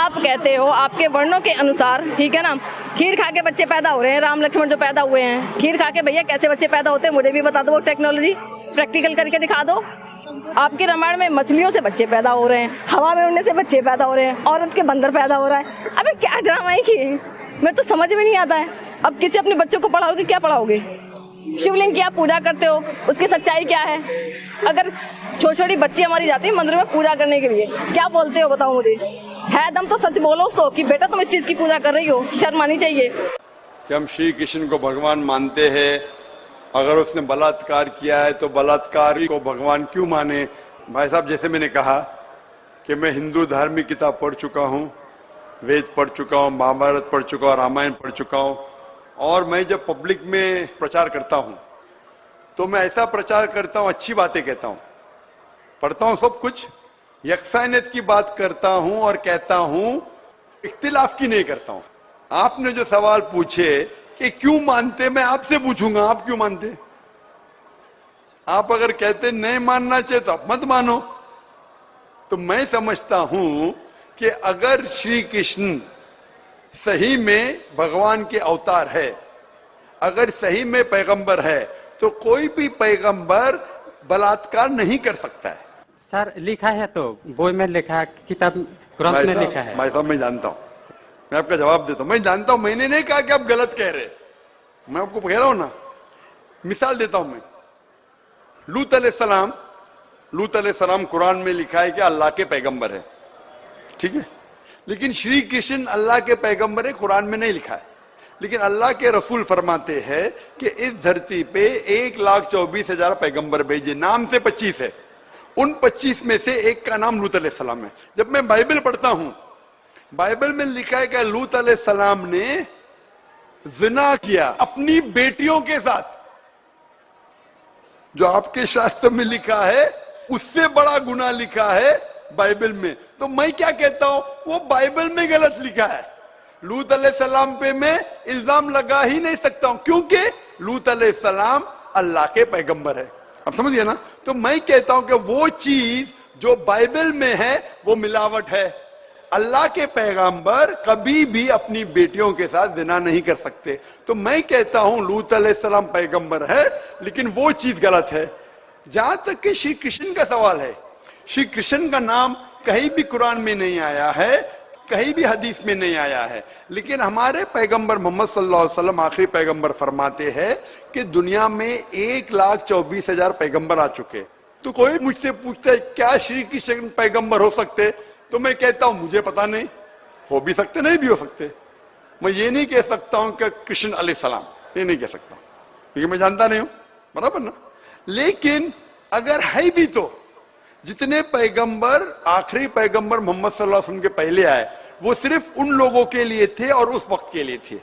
आप कहते हो आपके वर्णों के अनुसार, ठीक है ना, खीर खा के बच्चे पैदा हो रहे हैं, राम लक्ष्मण जो पैदा हुए हैं, खीर खा के भैया कैसे बच्चे पैदा होते हैं मुझे भी बता दो, वो टेक्नोलॉजी प्रैक्टिकल करके दिखा दो। आपके रामायण में मछलियों से बच्चे पैदा हो रहे हैं, हवा में उड़ने से बच्चे पैदा हो रहे हैं, औरत के बंदर पैदा हो रहा है। अबे क्या ड्रामा है ये, मैं तो समझ में नहीं आता है। अब किसी अपने बच्चों को पढ़ाओगे, क्या पढ़ाओगे? शिवलिंग की आप पूजा करते हो, उसकी सच्चाई क्या है? अगर छोटी छोटी बच्ची हमारी जाती है मंदिर में पूजा करने के लिए, क्या बोलते हो बताओ मुझे? है दम तो सच बोलो उसको कि बेटा तुम इस चीज की पूजा कर रही हो, शर्म आनी चाहिए। कि हम श्री कृष्ण को भगवान मानते हैं, अगर उसने बलात्कार किया है तो बलात्कारी को भगवान क्यों माने? भाई साहब, जैसे मैंने कहा कि मैं हिंदू धार्मिक किताब पढ़ चुका हूँ, वेद पढ़ चुका हूँ, महाभारत पढ़ चुका हूँ, रामायण पढ़ चुका हूँ, और मैं जब पब्लिक में प्रचार करता हूँ तो मैं ऐसा प्रचार करता हूँ, अच्छी बातें कहता हूँ, पढ़ता हूँ सब कुछ, यकसानियत की बात करता हूँ और कहता हूँ, इख्तिलाफ की नहीं करता हूँ। आपने जो सवाल पूछे कि क्यों मानते, मैं आपसे पूछूंगा आप क्यों मानते? आप अगर कहते नहीं मानना चाहिए तो आप मत मानो। तो मैं समझता हूं कि अगर श्री कृष्ण सही में भगवान के अवतार है, अगर सही में पैगंबर है, तो कोई भी पैगंबर बलात्कार नहीं कर सकता है। सर लिखा है तो बोई में लिखा है, किताब ग्रंथ में लिखा है। भाई साहब मैं जानता हूं, मैं आपका जवाब देता हूं, मैं जानता हूं, मैंने नहीं कहा कि आप गलत कह रहे, मैं आपको कह रहा हूं ना। मिसाल देता हूं मैं, लूत अलैहिस्सलाम कुरान में लिखा है कि अल्लाह के पैगंबर है, ठीक है, लेकिन श्री कृष्ण अल्लाह के पैगंबर है, कुरान में नहीं लिखा है। लेकिन अल्लाह के रसूल फरमाते हैं कि इस धरती पे 1,24,000 पैगंबर भेजे, नाम से 25 है, उन 25 में से एक का नाम लूत अलैहिस्सलाम है। जब मैं बाइबल पढ़ता हूं, बाइबल में लिखा है कि लूत अलैहिस्सलाम ने जिना किया अपनी बेटियों के साथ। जो आपके शास्त्र में लिखा है उससे बड़ा गुनाह लिखा है बाइबल में। तो मैं क्या कहता हूं, वो बाइबल में गलत लिखा है। लूत अलैहिस्सलाम पे मैं इल्जाम लगा ही नहीं सकता हूं, क्योंकि लूत अलैहिस्सलाम अल्लाह के पैगंबर है। अब समझिए ना। तो मैं कहता हूं कि वो चीज जो बाइबल में है वो मिलावट है। अल्लाह के पैगंबर कभी भी अपनी बेटियों के साथ जिना नहीं कर सकते। तो मैं कहता हूं लूत अलैहिस्सलाम पैगंबर है, लेकिन वो चीज गलत है। जहां तक कि श्री कृष्ण का सवाल है, श्री कृष्ण का नाम कहीं भी कुरान में नहीं आया है, कहीं भी हदीस में नहीं आया है, लेकिन हमारे पैगंबर मोहम्मद सल्लल्लाहु अलैहि वसल्लम आखिरी पैगंबर फरमाते हैं कि दुनिया में 1,24,000 पैगंबर आ चुके। तो कोई मुझसे पूछता है क्या श्री कृष्ण पैगंबर हो सकते, तो मैं कहता हूं मुझे पता नहीं, हो भी सकते नहीं भी हो सकते। मैं ये नहीं कह सकता हूं कि कृष्ण अलैहिस्सलाम, ये नहीं कह सकता क्योंकि मैं जानता नहीं हूं, बराबर ना। लेकिन अगर है भी तो जितने पैगंबर आखिरी पैगंबर मोहम्मद सल्लल्लाहु अलैहि वसल्लम के पहले आए वो सिर्फ उन लोगों के लिए थे और उस वक्त के लिए थे।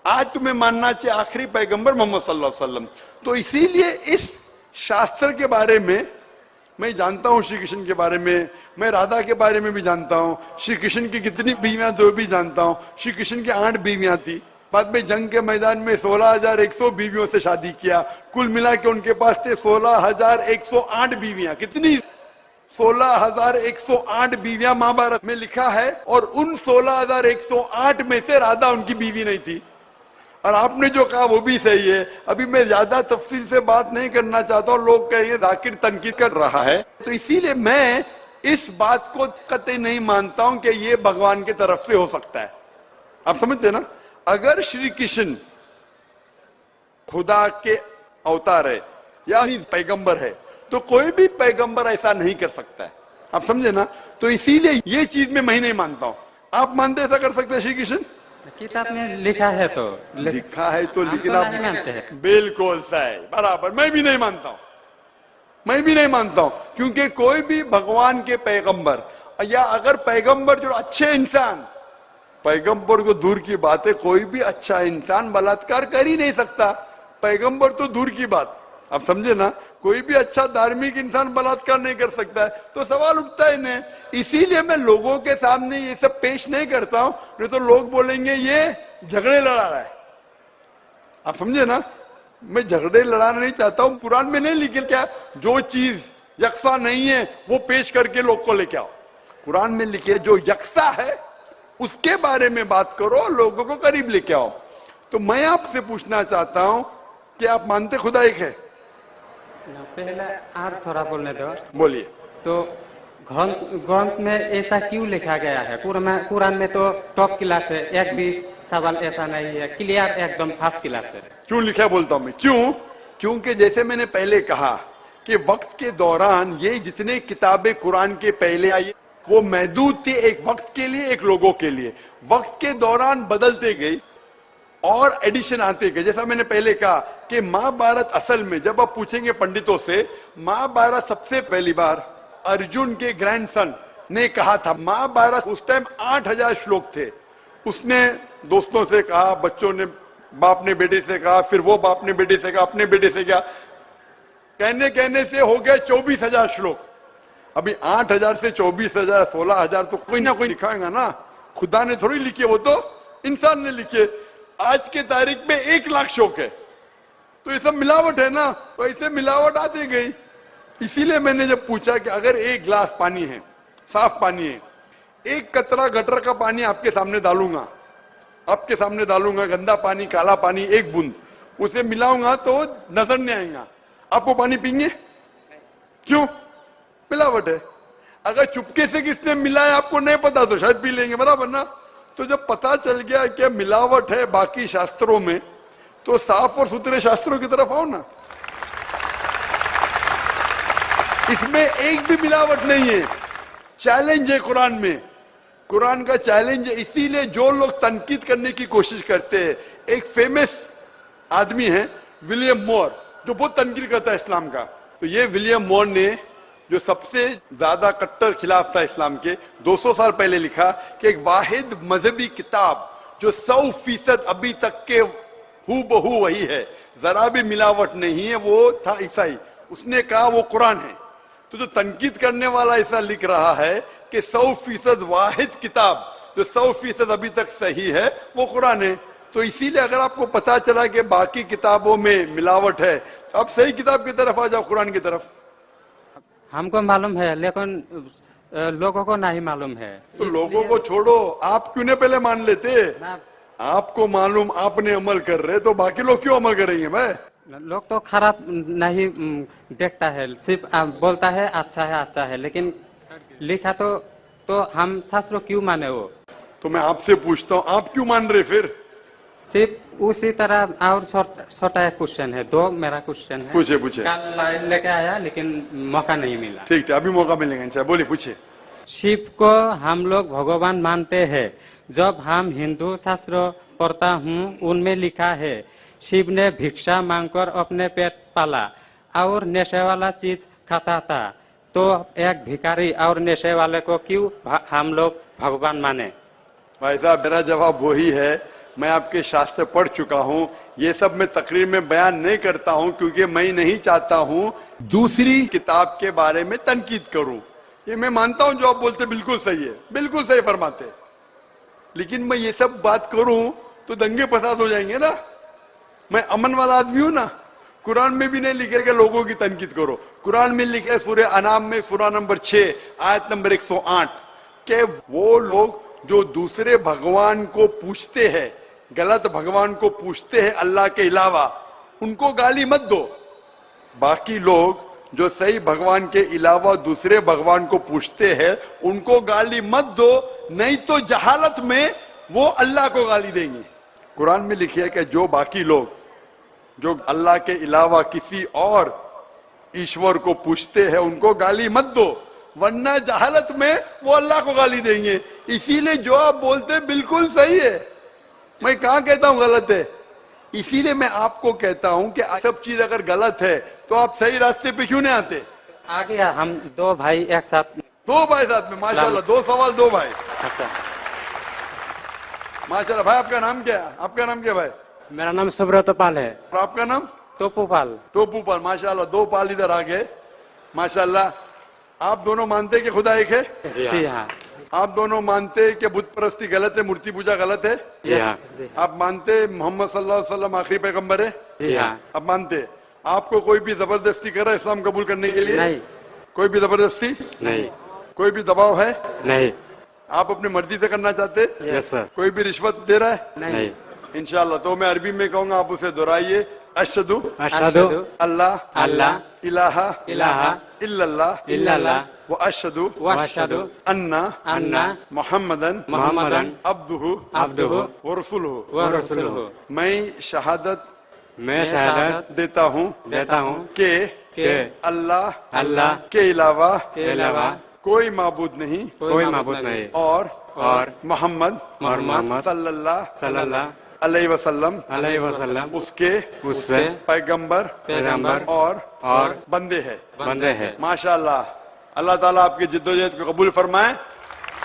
आज तुम्हें मानना चाहिए आखिरी पैगंबर मोहम्मद सल्लल्लाहु अलैहि वसल्लम। तो इसीलिए इस शास्त्र के बारे में मैं जानता हूं, श्री कृष्ण के बारे में, मैं राधा के बारे में भी जानता हूं, श्री कृष्ण की कितनी बीवियां दो भी जानता हूं। श्री कृष्ण की 8 बीवियां थी, बाद में जंग के मैदान में 16,100 बीवियों से शादी किया, कुल मिला के उनके पास थे 16,108 बीवियां। कितनी? 16,108 बीवियां महाभारत में लिखा है, और उन 16,108 में से राधा उनकी बीवी नहीं थी। और आपने जो कहा वो भी सही है। अभी मैं ज्यादा तफसील से बात नहीं करना चाहता हूं, लोग कहेंगे जाकिर तनकीद कर रहा है, तो इसीलिए मैं इस बात को कतई नहीं मानता हूं कि ये भगवान की तरफ से हो सकता है। आप समझते ना। अगर श्री कृष्ण खुदा के अवतार है या पैगंबर है तो कोई भी पैगंबर ऐसा नहीं कर सकता है। आप समझे ना। तो इसीलिए ये चीज में मैं नहीं मानता हूं। आप मानते ऐसा कर सकते हैं श्री कृष्ण? किताब में लिखा है तो लिखा है तो, लेकिन तो आप नहीं मानते हैं। बिल्कुल सही, बराबर। मैं भी नहीं मानता हूं, मैं भी नहीं मानता हूं, क्योंकि कोई भी भगवान के पैगंबर या अगर पैगंबर जो अच्छे इंसान, पैगंबर को दूर की बात है, कोई भी अच्छा इंसान बलात्कार कर ही नहीं सकता। पैगंबर तो दूर की बात, आप समझे ना। कोई भी अच्छा धार्मिक इंसान बलात्कार नहीं कर सकता है, तो सवाल उठता ही नहीं। इसीलिए मैं लोगों के सामने ये सब पेश नहीं करता हूं, नहीं तो लोग बोलेंगे ये झगड़े लड़ा रहा है। आप समझे ना। मैं झगड़े लड़ाना नहीं चाहता हूं। कुरान में नहीं लिखे क्या, जो चीज यकसा नहीं है वो पेश करके लोग को लेके आओ। कुरान में लिखे जो यकसा है उसके बारे में बात करो, लोगों को करीब लेके आओ। तो मैं आपसे पूछना चाहता हूं कि आप मानते खुदा एक है? पहले और थोड़ा बोलने दो। बोलिए। तो ग्रंथ में ऐसा क्यों लिखा गया है? कुरान में तो टॉप क्लास है, एक भी सवाल ऐसा नहीं है, क्लियर एकदम फर्स्ट क्लास है। क्यों लिखा बोलता हूं मैं, क्यों? क्योंकि जैसे मैंने पहले कहा कि वक्त के दौरान ये जितने किताबें कुरान के पहले आई वो महदूद थी, एक वक्त के लिए, एक लोगों के लिए। वक्त के दौरान बदलते गई और एडिशन आते गए। जैसा मैंने पहले कहा कि महाभारत असल में जब आप पूछेंगे पंडितों से, महाभारत सबसे पहली बार अर्जुन के ग्रैंडसन ने कहा था। महाभारत उस टाइम 8000 श्लोक थे। उसने दोस्तों से कहा, बच्चों ने बाप ने बेटे से कहा, फिर वो बाप ने बेटे से कहा, अपने बेटे से क्या, कहने से हो गया 24,000 श्लोक। अभी 8000 से 24,000 16,000 तो कोई ना कोई लिखाएगा ना, खुदा ने थोड़ी लिखे, वो तो इंसान ने लिखे। आज के तारीख में 1 लाख श्लोक है। तो ये सब मिलावट है ना, तो ऐसे मिलावट आती गई। इसीलिए मैंने जब पूछा कि अगर 1 गिलास पानी है, साफ पानी है, 1 कतरा गटर का पानी आपके सामने डालूंगा, गंदा पानी, काला पानी, 1 बूंद उसे मिलाऊंगा तो नजर नहीं आएगा। आपको पानी पीएंगे? क्यों? मिलावट है। अगर चुपके से किसने मिलाया आपको नहीं पता तो शायद पी लेंगे, बराबर ना? तो जब पता चल गया कि मिलावट है बाकी शास्त्रों में, तो साफ और सुथरे शास्त्रों की तरफ आओ ना। इसमें एक भी मिलावट नहीं है। चैलेंज है कुरान में, कुरान का चैलेंज है। इसीलिए जो लोग तनकीद करने की कोशिश करते हैं, एक फेमस आदमी है विलियम मोर, जो बहुत तनकीद करता है इस्लाम का। तो ये विलियम मोर ने, जो सबसे ज्यादा कट्टर खिलाफ था इस्लाम के, 200 साल पहले लिखा कि एक वाहिद मजहबी किताब जो 100% अभी तक के हूबहू वही है, जरा भी मिलावट नहीं है, वो था ईसाई। उसने कहा वो कुरान है। तो जो तनकीद करने वाला ऐसा लिख रहा है कि 100% वाहिद किताब जो 100% अभी तक सही है वो कुरान है। तो इसीलिए अगर आपको पता चला कि बाकी किताबों में मिलावट है, तो आप सही किताब की तरफ आ जाओ, कुरान की तरफ। हमको मालूम है, लेकिन लोगों को नहीं मालूम है। तो लोगों को छोड़ो, आप क्यों नहीं पहले मान लेते? आपको मालूम, आपने अमल कर रहे, तो बाकी लोग क्यों अमल करेंगे? भाई लोग तो खराब नहीं देखता है, सिर्फ बोलता है अच्छा है, लेकिन लिखा तो हम शास्त्रों क्यों माने वो? तो मैं आपसे पूछता हूँ, आप क्यों मान रहे फिर? सिर्फ उसी तरह। और छोटा एक क्वेश्चन है, 2 मेरा क्वेश्चन है। पूछे। कल लेके आया लेकिन मौका नहीं मिला। ठीक है, अभी मौका मिलेगा इंशाल्लाह। बोलिए, पूछिए। शिव को हम लोग भगवान मानते हैं। जब हम हिंदू शास्त्र पढ़ता हूँ, उनमें लिखा है शिव ने भिक्षा मांगकर अपने पेट पाला और नशे वाला चीज खाता था। तो एक भिखारी और नशे वाले को क्यों हम लोग भगवान माने? भाई साहब, मेरा जवाब वही है। मैं आपके शास्त्र पढ़ चुका हूँ। ये सब मैं तकरीर में बयान नहीं करता हूँ, क्योंकि मैं नहीं चाहता हूँ दूसरी किताब के बारे में तनकीद करूँ। ये मैं मानता हूँ जो आप बोलते बिल्कुल सही है, बिल्कुल सही फरमाते, लेकिन मैं ये सब बात करूँ तो दंगे फसाद हो जाएंगे ना। मैं अमन वाला आदमी हूं ना। कुरान में भी नहीं लिखे कि लोगों की तनकीद करो। कुरान में लिखे सूरह अनाम में सूरा नंबर 6 आयत नंबर 108 के वो लोग जो दूसरे भगवान को पूछते हैं, गलत भगवान को पूछते हैं अल्लाह के अलावा, उनको गाली मत दो। बाकी लोग जो सही भगवान के अलावा दूसरे भगवान को पूछते हैं उनको गाली मत दो, नहीं तो जहालत में वो अल्लाह को गाली देंगे। कुरान में लिखा है कि जो बाकी लोग जो अल्लाह के अलावा किसी और ईश्वर को पूछते हैं उनको गाली मत दो, वरना जहालत में वो अल्लाह को गाली देंगे। इसीलिए जो आप बोलते बिल्कुल सही है, मैं कहां कहता हूं गलत है। इसीलिए मैं आपको कहता हूं कि सब चीज अगर गलत है तो आप सही रास्ते पे क्यों नहीं आते? आ गया, हम 2 भाई एक साथ। 2 भाई साथ में, माशाल्लाह, 2 सवाल 2 भाई। अच्छा, माशाल्लाह। भाई आपका नाम क्या है? आपका नाम क्या भाई? मेरा नाम सुब्रत पाल है। और आपका नाम? टोपू पाल। टोपू पाल, माशाल्लाह। 2 पाल इधर आ गए, माशाल्लाह। आप दोनों मानते हैं कि खुदा एक है? जी हाँ। आप दोनों मानते हैं कि बुत परस्ती गलत है, मूर्ति पूजा गलत है? जी हाँ। आप मानते मोहम्मद सल्लल्लाहु अलैहि वसल्लम आखिरी पैगंबर है? जी हाँ। आप मानते? आपको कोई भी जबरदस्ती कर रहा है इस्लाम कबूल करने के लिए? नहीं। कोई भी जबरदस्ती नहीं। कोई भी दबाव है? नहीं। आप अपनी मर्जी से करना चाहते? Yes sir. कोई भी रिश्वत दे रहा है? नहीं। इंशाल्लाह। तो मैं अरबी में कहूंगा, आप उसे दोहराइए। अशहदु अशहदु अल्लाह अल्लाह इलाहा इलाहा इल्लल्लाह इल्लल्लाह व अशहदु व अशहदु अन्ना अन्ना मुहम्मदन मुहम्मदन अब्दुहु अब्दुहु व रसूलुहु। व रसूलुहु। मैं शहादत मैं शहादत देता हूँ देता हूँ कि कि अल्लाह अल्लाह के अलावा के अलावा कोई माबूद नहीं कोई माबूद नहीं और मोहम्मद मोहम्मद सल्लल्लाहु अलैहि वसल्लम उसके उससे पैगंबर पैगंबर और बंदे हैं। बंदे हैं। माशाअल्लाह। अल्लाह ताला आपकी जिद्दोजहद को कबूल फरमाए,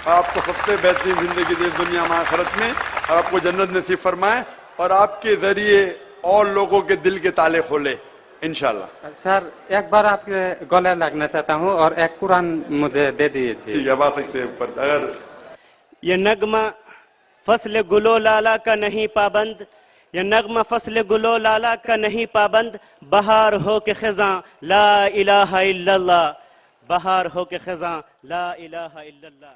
आपको सबसे बेहतरीन जिंदगी दे दुनिया में आखिरत में, और आपको जन्नत नसीब फरमाए, और आपके जरिए और लोगों के दिल के ताले खोले इंशाल्लाह। सर एक बार आपके गले लगना चाहता हूँ और एक कुरान मुझे दे दीजिए। ठीक है, अब आ सकते हैं ऊपर। अगर ये नगमा फसल गुलो लाला का नहीं पाबंद, ये नगमा फसल गुलो लाला का नहीं पाबंद, बहार हो के खिज़ां ला इलाहा इल्लल्लाह, बहार हो के खिज़ां ला इलाहा इल्लल्लाह।